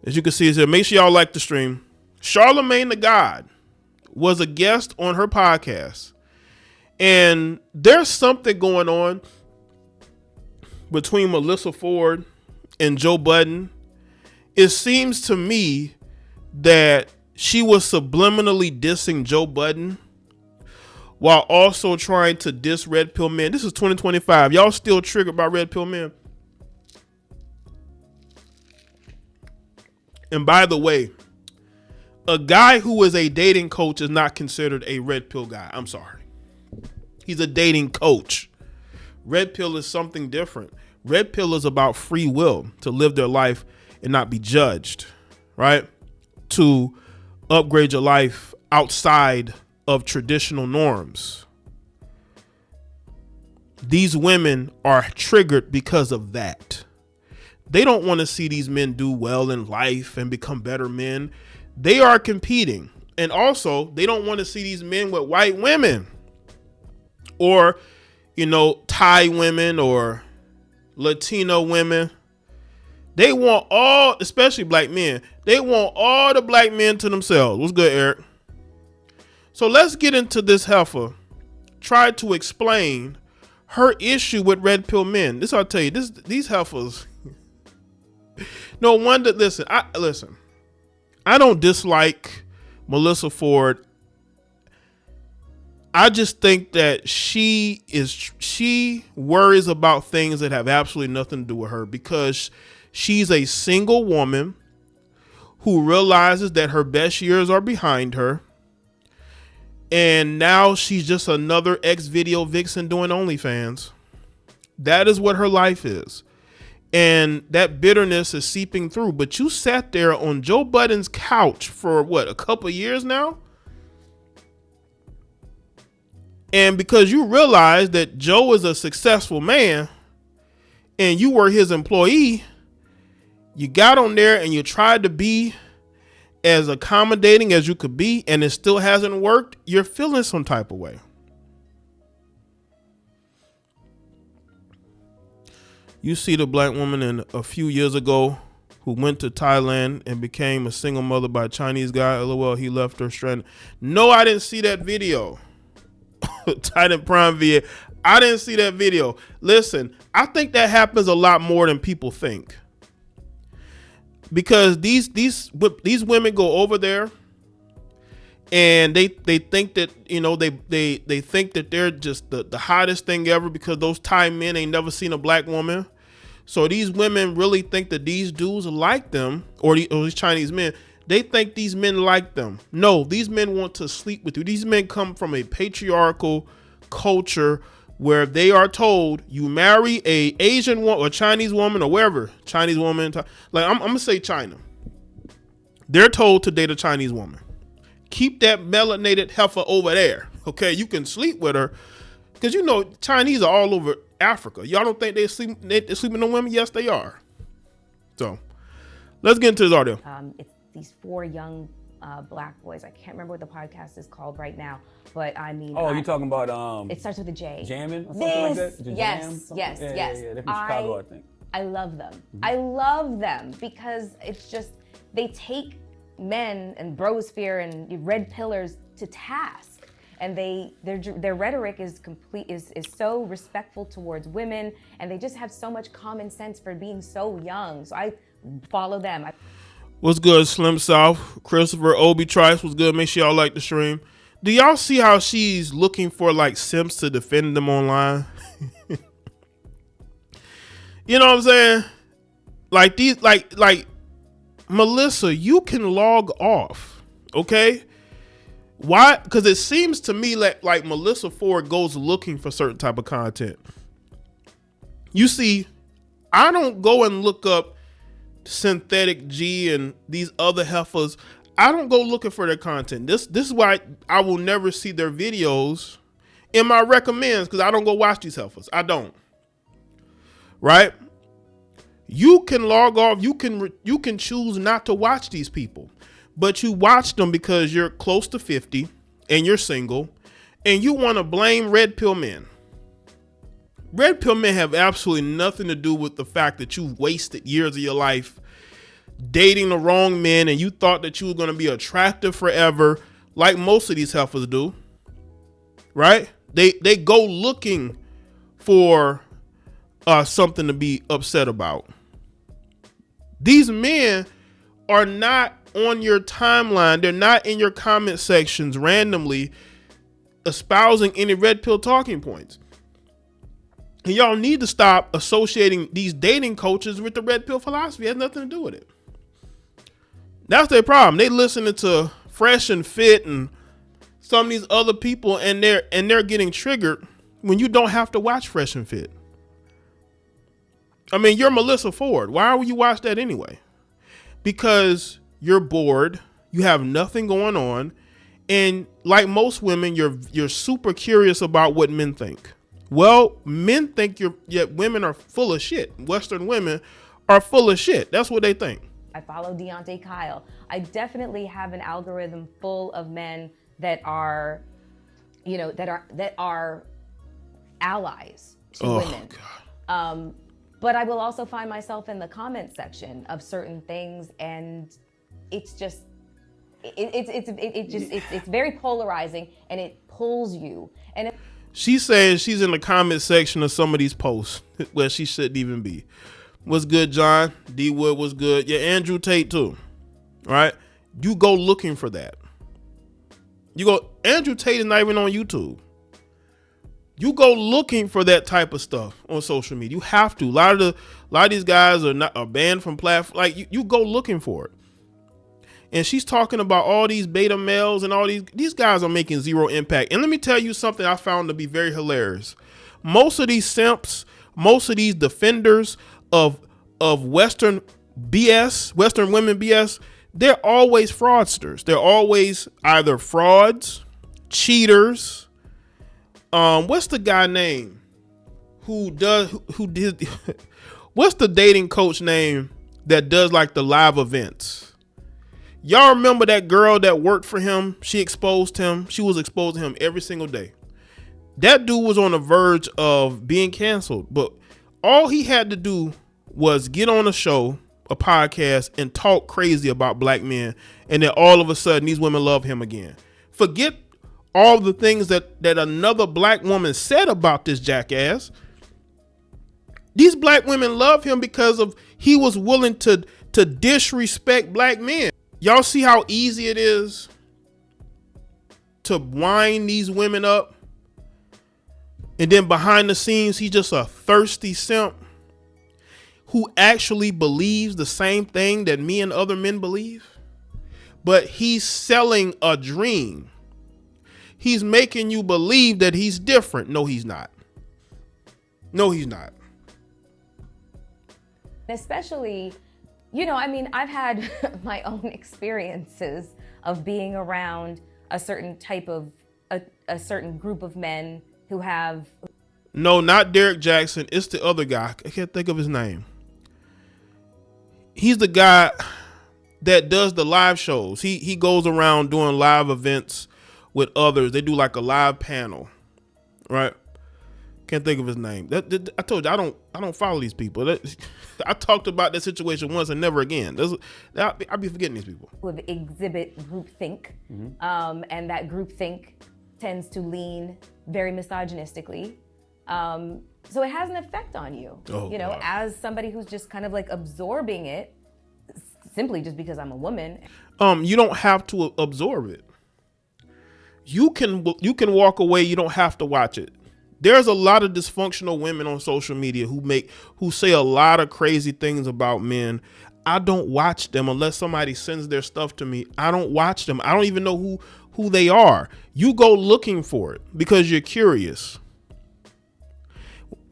As you can see here, make sure y'all like the stream. Charlemagne the God was a guest on her podcast. And there's something going on between Melyssa Ford and Joe Budden. It seems to me that she was subliminally dissing Joe Budden while also trying to diss red pill men. This is 2025. Y'all still triggered by red pill men? And by the way, a guy who is a dating coach is not considered a red pill guy. I'm sorry. He's a dating coach. Red pill is something different. Red pill is about free will to live their life and not be judged, right? To upgrade your life outside of traditional norms. These women are triggered because of that. They don't want to see these men do well in life and become better men. They are competing. And also, they don't want to see these men with white women or, Thai women or Latino women. They want all, especially black men, they want all the black men to themselves. What's good, Eric? So let's get into this heifer. Try to explain her issue with red pill men. This I'll tell you, these heifers. No wonder. Listen. I don't dislike Melyssa Ford. I just think that she worries about things that have absolutely nothing to do with her, because she's a single woman who realizes that her best years are behind her. And now she's just another ex-video vixen doing OnlyFans. That is what her life is. And that bitterness is seeping through. But you sat there on Joe Budden's couch for a couple of years now? And because you realize that Joe is a successful man and you were his employee, you got on there and you tried to be as accommodating as you could be, and it still hasn't worked. You're feeling some type of way. You see the black woman in a few years ago who went to Thailand and became a single mother by a Chinese guy. LOL, he left her stranded. No, I didn't see that video. Titan Prime VA. I didn't see that video. Listen, I think that happens a lot more than people think. Because these women go over there and they think that, they think that they're just the hottest thing ever because those Thai men ain't never seen a black woman. So these women really think that these dudes like them, or these Chinese men, they think these men like them. No, these men want to sleep with you. These men come from a patriarchal culture where they are told you marry a Asian woman or Chinese woman or wherever, Chinese woman, like I'm gonna say China. They're told to date a Chinese woman. Keep that melanated heifer over there. Okay, you can sleep with her because Chinese are all over Africa. Y'all don't think they're sleeping on women? Yes, they are. So let's get into this audio. It's these 4 young black boys. I can't remember what the podcast is called right now, but I mean. Oh, you're talking about it starts with a J. Jamming or something like that? Yes. Yeah. They're from Chicago, I think. I love them. Mm-hmm. I love them because it's just, they take men and brosphere and red pillars to task, and their rhetoric is so respectful towards women, and they just have so much common sense for being so young. So I follow them. What's good, Slim South? Christopher Obi Trice, what's good? Make sure y'all like the stream. Do y'all see how she's looking for like simps to defend them online? You know what I'm saying? Like these, like Melyssa, you can log off, okay? Why? Because it seems to me like Melyssa Ford goes looking for certain type of content. You see, I don't go and look up Synthetic G and these other heifers. I don't go looking for their content. This is why I will never see their videos in my recommends, because I don't go watch these heifers. I don't. Right? You can log off. You can choose not to watch these people, but you watch them because you're close to 50 and you're single and you want to blame red pill men. Red pill men have absolutely nothing to do with the fact that you've wasted years of your life dating the wrong men and you thought that you were going to be attractive forever, like most of these heifers do, right? They go looking for something to be upset about. These men are not on your timeline. They're not in your comment sections randomly espousing any red pill talking points. And y'all need to stop associating these dating coaches with the red pill philosophy. It has nothing to do with it. That's their problem. They listening to Fresh and Fit and some of these other people, and they're getting triggered when you don't have to watch Fresh and Fit. I mean, you're Melyssa Ford. Why would you watch that anyway? Because you're bored, you have nothing going on, and like most women, you're super curious about what men think. Well, men think women are full of shit. Western women are full of shit. That's what they think. I follow Deontay Kyle. I definitely have an algorithm full of men that are, that are allies to women. God. But I will also find myself in the comment section of certain things, and it's just, it's very polarizing, and it pulls you. And she's saying she's in the comment section of some of these posts where she shouldn't even be. What's good, John? D Wood was good. Yeah, Andrew Tate too. All right, you go looking for that. Andrew Tate is not even on YouTube. You go looking for that type of stuff on social media. You have to. A lot of these guys are banned from platforms. Like you go looking for it. And she's talking about all these beta males and all these guys are making zero impact. And let me tell you something I found to be very hilarious. Most of these simps, most of these defenders of Western BS, Western women BS, they're always fraudsters. They're always either frauds, cheaters. What's the guy name who did what's the dating coach name that does like the live events? Y'all remember that girl that worked for him? She exposed him. She was exposing him every single day. That dude was on the verge of being canceled, but all he had to do was get on a show, a podcast, and talk crazy about black men, and then all of a sudden these women love him again. Forget all the things that another black woman said about this jackass. These black women love him because of he was willing to disrespect black men. Y'all see how easy it is to wind these women up, and then behind the scenes he's just a thirsty simp who actually believes the same thing that me and other men believe, but he's selling a dream. He's making you believe that he's different. No, he's not. No, he's not. Especially, I've had my own experiences of being around a certain type of, a certain group of men who have. No, not Derek Jackson. It's the other guy. I can't think of his name. He's the guy that does the live shows. He goes around doing live events with others. They do like a live panel, right? Can't think of his name. I told you I don't follow these people. I talked about that situation once and never again. I'll be forgetting these people. With exhibit groupthink, and that groupthink tends to lean very misogynistically. So it has an effect on you, God. As somebody who's just kind of like absorbing it simply just because I'm a woman. You don't have to absorb it. You can walk away. You don't have to watch it. There's a lot of dysfunctional women on social media who say a lot of crazy things about men. I don't watch them unless somebody sends their stuff to me. I don't watch them. I don't even know who they are. You go looking for it because you're curious.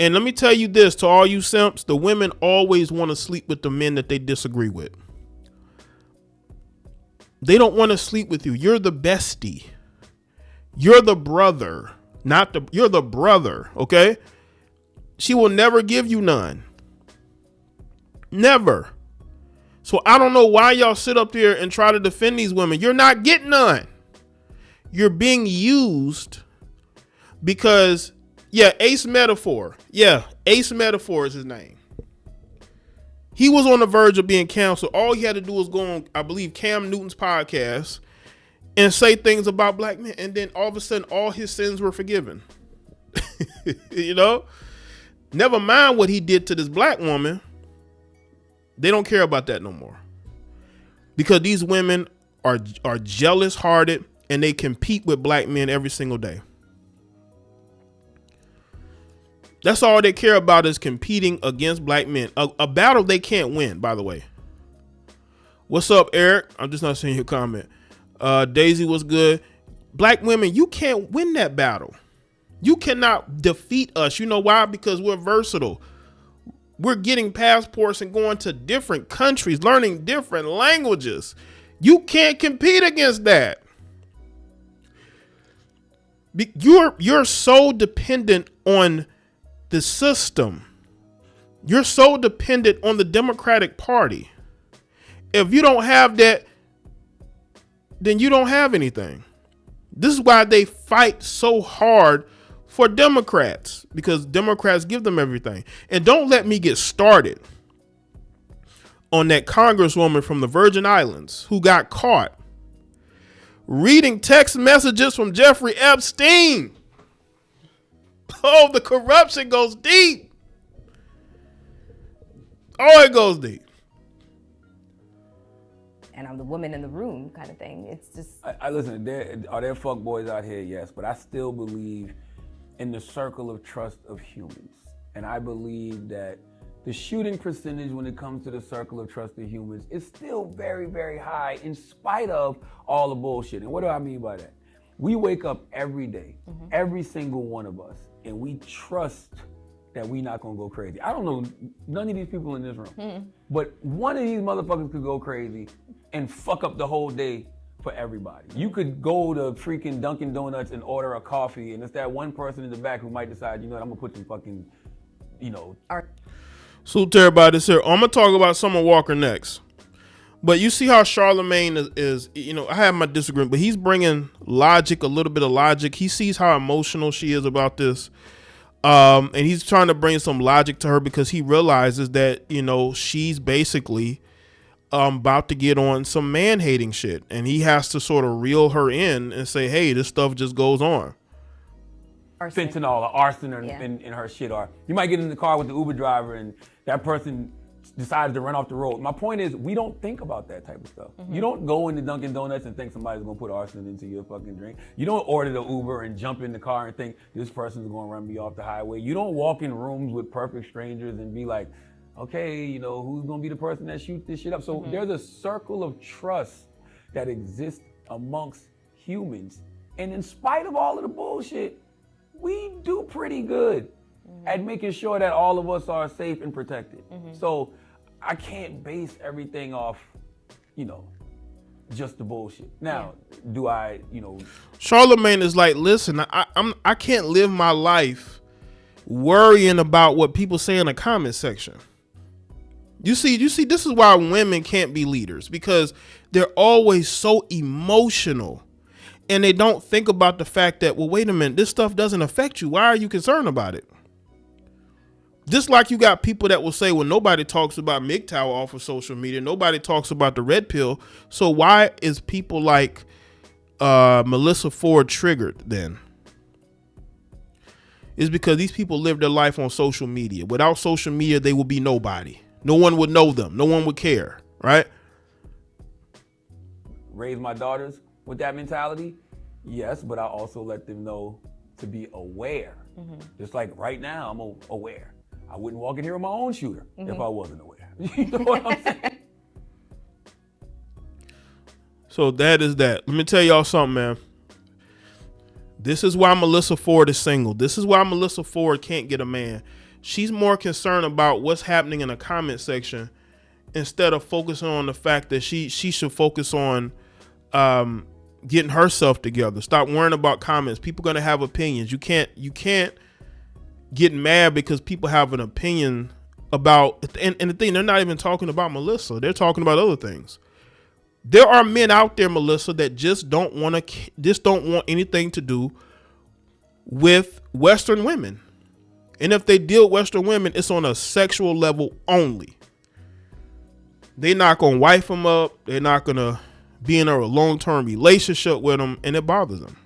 And let me tell you this, to all you simps, the women always want to sleep with the men that they disagree with. They don't want to sleep with you. You're the bestie. You're the brother, you're the brother, okay? She will never give you none. Never. So I don't know why y'all sit up there and try to defend these women. You're not getting none. You're being used because, Ace Metaphor. Yeah, Ace Metaphor is his name. He was on the verge of being canceled. All he had to do was go on, I believe, Cam Newton's podcast and say things about black men. And then all of a sudden, all his sins were forgiven. You know? Never mind what he did to this black woman. They don't care about that no more. Because these women are jealous-hearted and they compete with black men every single day. That's all they care about is competing against black men. A battle they can't win, by the way. What's up, Eric? I'm just not seeing your comment. Daisy was good. Black women, you can't win that battle. You cannot defeat us. You know why? Because we're versatile. We're getting passports and going to different countries, learning different languages. You can't compete against that. You're so dependent on the system. You're so dependent on the Democratic Party. If you don't have that, then you don't have anything. This is why they fight so hard for Democrats, because Democrats give them everything. And don't let me get started on that congresswoman from the Virgin Islands who got caught reading text messages from Jeffrey Epstein. Oh, the corruption goes deep. Oh, it goes deep. And I'm the woman in the room kind of thing. It's just... I listen, are there fuck boys out here? Yes, but I still believe in the circle of trust of humans. And I believe that the shooting percentage when it comes to the circle of trust of humans is still very, very high in spite of all the bullshit. And what do I mean by that? We wake up every day, every single one of us, and we trust that we not gonna go crazy. I don't know none of these people in this room, but one of these motherfuckers could go crazy and fuck up the whole day for everybody. You could go to freaking Dunkin' Donuts and order a coffee, and it's that one person in the back who might decide, you know what, I'm gonna put some fucking, you know. Salute to everybody that's here. I'm gonna talk about Summer Walker next. But you see how Charlemagne is, you know, I have my disagreement, but he's bringing logic, a little bit of logic. He sees how emotional she is about this. And he's trying to bring some logic to her because he realizes that, you know, she's basically about to get on some man-hating shit. And he has to sort of reel her in and say, hey, this stuff just goes on. Fentanyl or arson in her shit. Or you might get in the car with the Uber driver and that person decides to run off the road. My point is, we don't think about that type of stuff. You don't go into Dunkin' Donuts and think somebody's gonna put arson into your fucking drink. You don't order the Uber and jump in the car and think this person's gonna run me off the highway. You don't walk in rooms with perfect strangers and be like, okay, you know, who's gonna be the person that shoots this shit up? So there's a circle of trust that exists amongst humans. And in spite of all of the bullshit, we do pretty good at making sure that all of us are safe and protected. So I can't base everything off, you know, just the bullshit. Now, do I, you know? Charlemagne is like, listen, I can't live my life worrying about what people say in the comment section. You see, this is why women can't be leaders, because they're always so emotional and they don't think about the fact that, well, wait a minute, this stuff doesn't affect you. Why are you concerned about it? Just like you got people that will say, well, nobody talks about MGTOW off of social media. Nobody talks about the red pill. So why is people like Melyssa Ford triggered then? It's because these people live their life on social media. Without social media, they will be nobody. No one would know them. No one would care, right? Raise my daughters with that mentality? Yes, but I also let them know to be aware. Just like right now, I'm aware. I wouldn't walk in here with my own shooter if I wasn't aware. You know what I'm saying? So that is that. Let me tell y'all something, man. This is why Melyssa Ford is single. This is why Melyssa Ford can't get a man. She's more concerned about what's happening in the comment section instead of focusing on the fact that she should focus on getting herself together. Stop worrying about comments. People are going to have opinions. You can't get mad because people have an opinion about, and the thing, they're not even talking about Melyssa. They're talking about other things. There are men out there, Melyssa, that just don't want anything to do with Western women. And if they deal with Western women, it's on a sexual level only. they're not gonna wife them up. They're not gonna be in a long-term relationship with them, and it bothers them.